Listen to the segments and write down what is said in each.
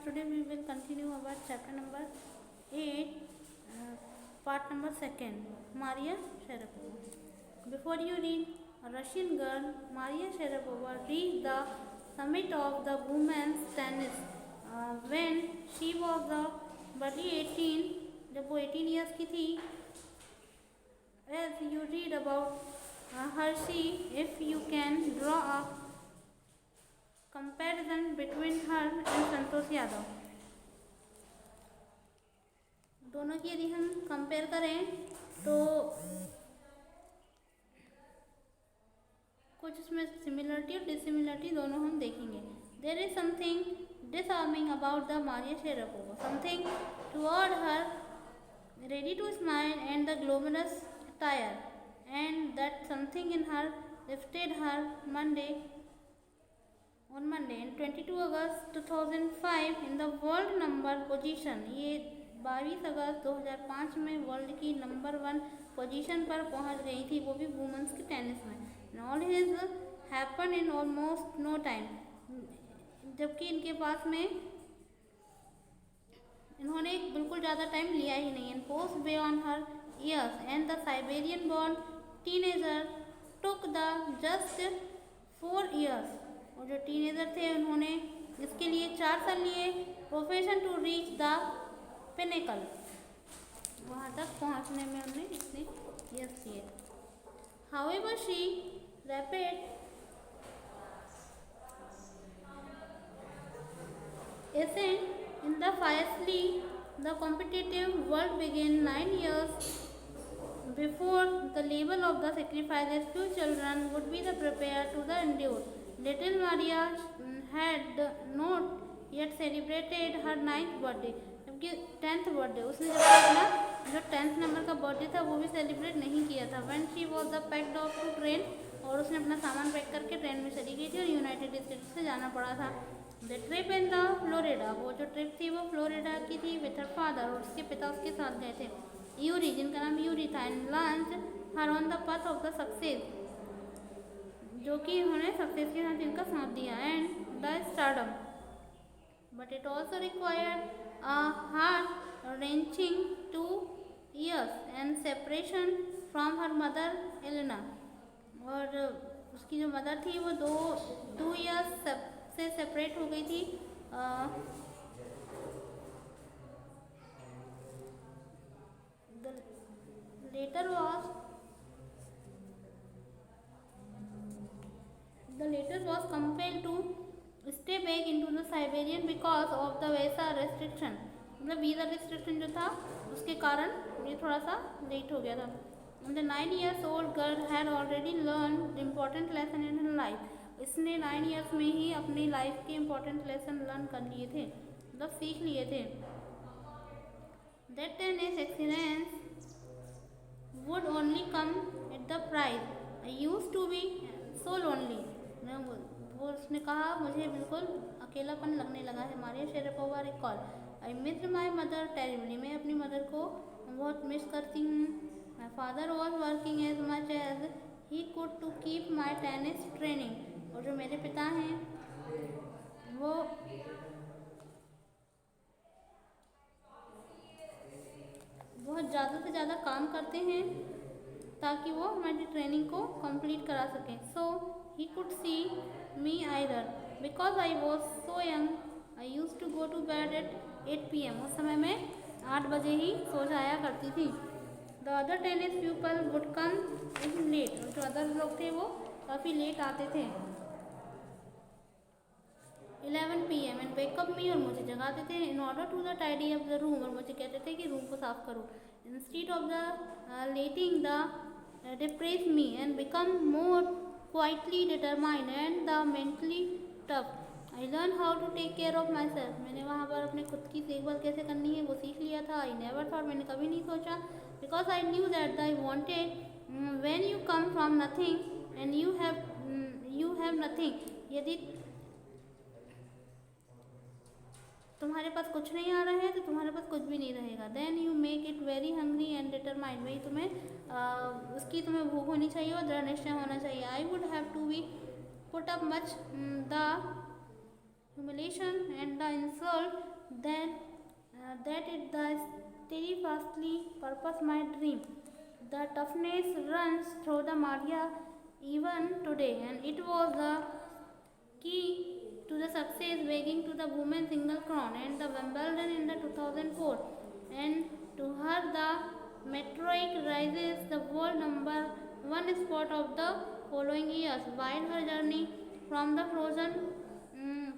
today we will continue our chapter number 8, part number 2, Maria Sharapova. Before you read, a Russian girl, Maria Sharapova, reached the summit of the women's tennis when she was barely 18, जब वो 18 years की थी. As you read about her, if you can draw a comparison between her and Santosh Yadav, दोनों की यदि हम compare करें तो कुछ इसमें सिमिलरिटी और डिसिमिलरिटी दोनों हम देखेंगे. There is something disarming about the Maria Sharapova, something toward her ready to smile and the glamorous attire, and that something in her lifted her on Monday in 22 August 2005 in the world number position. ये 22 अगस्त 2005 में world की number 1 position पर पहुंच गई थी, वो भी women's के टेनिस में. All his happen in almost no time, जबकि इनके पास में इन्होंने बिल्कुल ज़्यादा टाइम लिया ही नहीं. And post beyond her years and the Siberian born teenager took the just 4 years. और जो टीनेजर थे उन्होंने इसके लिए 4 साल लिए. Profession to reach the pinnacle, वहाँ तक पहुँचने में उन्होंने इतने ईयर्स किए. However she rapid ascent in the fiercely the competitive world began 9 years before the label of the sacrifices few children would be the prepared to the endure. Little Maria had not yet celebrated her 9th birthday, जबकि 10th birthday उसने जब अपना जो 10th number का birthday था वो भी celebrate नहीं किया था. when she was the packed off to train, और उसने अपना सामान पैक करके ट्रेन में चली गई थी और यूनाइटेड स्टेट्स से जाना पड़ा था. The trip in the Florida, वो जो ट्रिप थी वो फ्लोरिडा की थी विथ हर फादर, और उसके पिता उसके साथ गए थे. यूरी, जिनका नाम यूरी था, and launch her on the path of the success, जो कि उन्होंने सक्सेस के साथ इनका साथ दिया. And the stardom, but it also required a heart-wrenching 2 years and separation from her mother Elena, और उसकी जो मदर थी वो 2 years से सेपरेट हो गई थी. The later was compelled to stay back into the Siberian because of the visa restriction, मतलब वीज़ा रिस्ट्रिक्शन जो था उसके कारण ये थोड़ा सा लेट हो गया था. The 9 years old girl had already learned important lesson in her life. इसने 9 years में ही अपनी लाइफ के इम्पोर्टेंट लेसन लर्न कर लिए थे, मतलब सीख लिए थे. That tennis excellence would only come at the price. I used to be so lonely. वो उसने कहा मुझे बिल्कुल अकेलापन लगने लगा है. Maria Sharapova recall, I miss my mother terribly, मैं अपनी मदर को बहुत मिस करती हूँ. My father was working as much as he could to keep my tennis training, और जो मेरे पिता हैं वो बहुत ज़्यादा से ज़्यादा काम करते हैं ताकि वो हमारी ट्रेनिंग को कंप्लीट करा सकें. So he could see me either because I was so young. I use to go to bed at 8 PM. उस समय मैं 8 बजे ही सो जाया करती थी. The other tennis people would come in late, और जो अदर लोग थे वो काफ़ी लेट आते थे. 11 PM एंड वेकअप मी, और मुझे जगाते थे. In order to the tidy up the room, और मुझे कहते थे कि रूम को साफ करो. Instead of the letting the depress me and become more quietly determined and the mentally tough. I learn how to take care of myself, मैंने वहाँ पर अपने खुद की देखभाल कैसे करनी है वो सीख लिया था. आई नेवर थॉट, मैंने कभी नहीं सोचा. Because I knew that I wanted when you come from nothing and you have nothing, यदि तुम्हारे पास कुछ नहीं आ रहा है तो तुम्हारे पास कुछ भी नहीं रहेगा. Then you make it very hungry and determined, वही उसकी तुम्हें भूख होनी चाहिए और दृढ़ निश्चय होना चाहिए. I would have to be put up much the humiliation and the insult that it the steadfastly purpose my dream. The toughness runs through the Maria even today, and it was the key to the success, wagging to the women's single crown and the Wimbledon in the 2004. And to her, the meteoric rises the world number one spot of the following years. While her journey from the frozen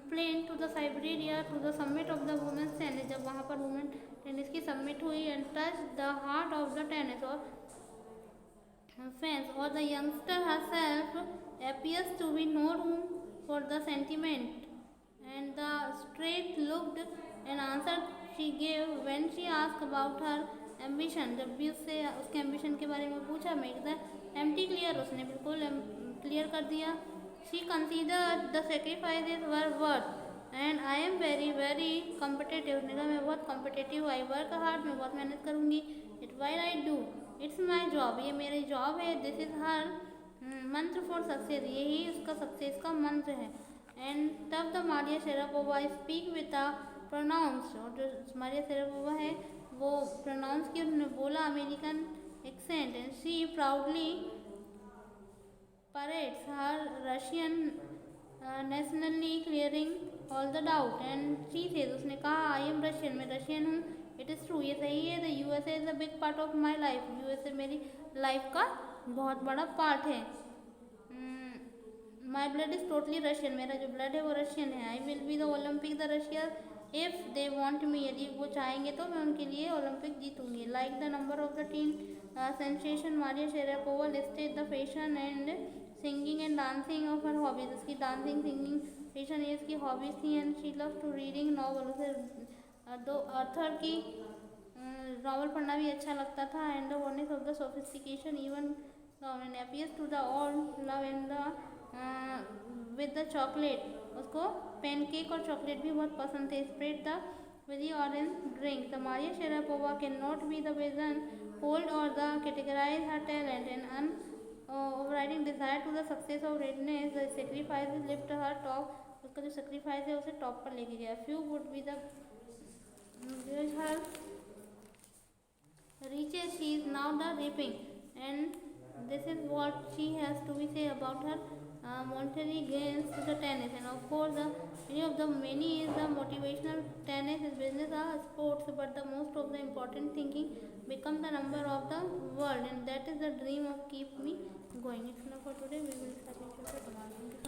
plain to the Siberia to the summit of the women's tennis, जब वहाँ पर women tennis की submit हुई and touched the heart of the tennis or fans or the youngster herself, appears to be no room for the sentiment and the straight looked and answer she gave when she asked about her ambition. जब भी उससे उसके ambition के बारे में पूछा, make the empty clear, उसने बिल्कुल क्लियर कर दिया. She considered the sacrifices were worth and I am very competitive. उसने कहा मैं बहुत competitive, I work hard, मैं बहुत मेहनत करूँगी. It while I do, it's my job, ये मेरी जॉब है. This is her mantra for success, यही उसका सक्सेस का मंत्र है. एंड तब the Maria Sharapova speak with a pronounce, और जो मारिया शेरापोवा है वो प्रोनाउंस की उन्होंने बोला American accent. And she proudly parades her Russian nationally clearing all the doubt. And she says, उसने कहा आई एम रशियन, मैं रशियन हूँ. इट इज़ ट्रू, ये सही है. The USA is a big part of my life, USA मेरी life का बहुत बड़ा पार्ट है. My blood is totally Russian, मेरा जो ब्लड है वो रशियन है. I will be the Olympic the Russia if they want me, यदि वो चाहेंगे तो मैं उनके लिए ओलंपिक जीतूंगी. Like the number of the teen sensation Maria Sharapova listed the fashion and singing and dancing of her hobbies. उसकी dancing singing fashion ये इसकी हॉबीज़ थी. And she love to reading novel, उसे दो ऑथर की novel पढ़ना भी अच्छा लगता था. And the oneness of the sophistication even and appears to the all love and the with the chocolate, उसको पैनकेक और चॉकलेट भी बहुत पसंद थे. Spread the with the orange drink. The Maria Sharapova cannot be the vision hold or the categorize her talent and overriding desire to the success of greatness. The sacrifices lift her top, उसका जो sacrifice है उसे top पर लेके गया. Few would be the her reaches she is now the reaping. And this is what she has to be say about her monetary gains to the tennis. And of course the many is the motivational tennis is business or sports, but the most of the important thinking become the number of the world, and that is the dream of keep me going. It's enough for today. We will start tomorrow.